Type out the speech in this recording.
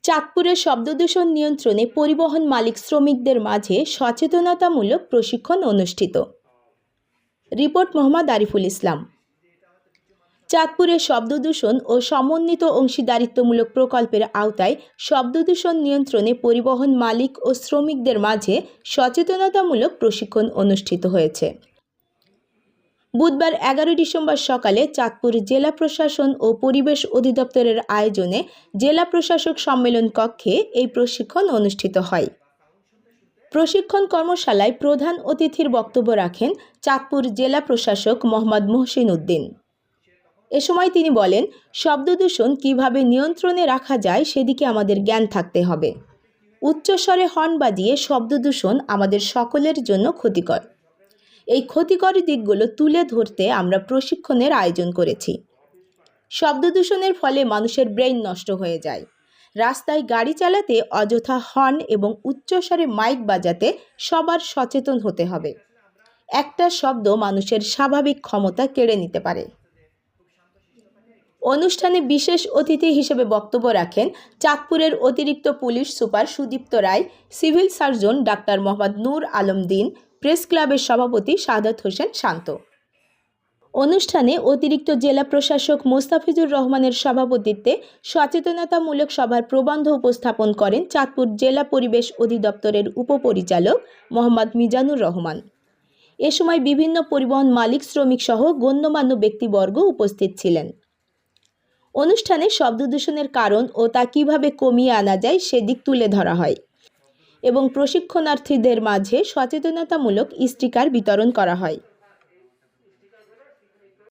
চাঁদপুরে শব্দদূষণ নিয়ন্ত্রণে পরিবহন মালিক শ্রমিকদের মাঝে সচেতনতামূলক প্রশিক্ষণ অনুষ্ঠিত। রিপোর্ট মোহাম্মদ আরিফুল ইসলাম। চাঁদপুরে শব্দদূষণ ও সমন্বিত অংশীদারিত্বমূলক প্রকল্পের আওতায় শব্দদূষণ নিয়ন্ত্রণে পরিবহন মালিক ও শ্রমিকদের মাঝে সচেতনতামূলক প্রশিক্ষণ অনুষ্ঠিত হয়েছে। বুধবার 11 ডিসেম্বর সকালে চাঁদপুর জেলা প্রশাসন ও পরিবেশ অধিদপ্তরের আয়োজনে জেলা প্রশাসক সম্মেলন কক্ষে এই প্রশিক্ষণ অনুষ্ঠিত হয়। প্রশিক্ষণ কর্মশালায় প্রধান অতিথির বক্তব্য রাখেন চাঁদপুর জেলা প্রশাসক মোহাম্মদ মহসিন উদ্দিন। এ সময় তিনি বলেন, শব্দদূষণ কিভাবে নিয়ন্ত্রণে রাখা যায় সেদিকে আমাদের জ্ঞান থাকতে হবে। উচ্চস্বরে হর্ন বাজিয়ে শব্দদূষণ আমাদের সকলের জন্য ক্ষতিকর। এই ক্ষতিকর দিকগুলো তুলে ধরতে আমরা প্রশিক্ষণের আয়োজন করেছি। শব্দদূষণের ফলে মানুষের ব্রেইন নষ্ট হয়ে যায়। রাস্তায় গাড়ি চালাতে অযথা হর্ন এবং উচ্চস্বরে মাইক বাজাতে সবার সচেতন হতে হবে। একটা শব্দ মানুষের স্বাভাবিক ক্ষমতা কেড়ে নিতে পারে। অনুষ্ঠানে বিশেষ অতিথি হিসেবে বক্তব্য রাখেন চাঁদপুরের অতিরিক্ত police super Sudipta Roy, civil surgeon doctor Mohammad নূর আলম দিন, প্রেস ক্লাবের সভাপতি সাদাত হোসেন শান্ত। অনুষ্ঠানে অতিরিক্ত জেলা প্রশাসক মোস্তাফিজুর রহমানের সভাপতিত্বে সচেতনতামূলক সভার প্রবন্ধ উপস্থাপন করেন চাঁদপুর জেলা পরিবেশ অধিদপ্তরের উপপরিচালক মোহাম্মদ মিজানুর রহমান। এ সময় বিভিন্ন পরিবহন মালিক শ্রমিক সহ গণ্যমান্য ব্যক্তিবর্গ উপস্থিত ছিলেন। অনুষ্ঠানে শব্দদূষণের কারণ ও তা কিভাবে কমিয়ে আনা যায় সেদিক তুলে ধরা হয় এবং প্রশিক্ষণার্থীদের মাঝে সচেতনতামূলক স্টিকার বিতরণ করা হয়।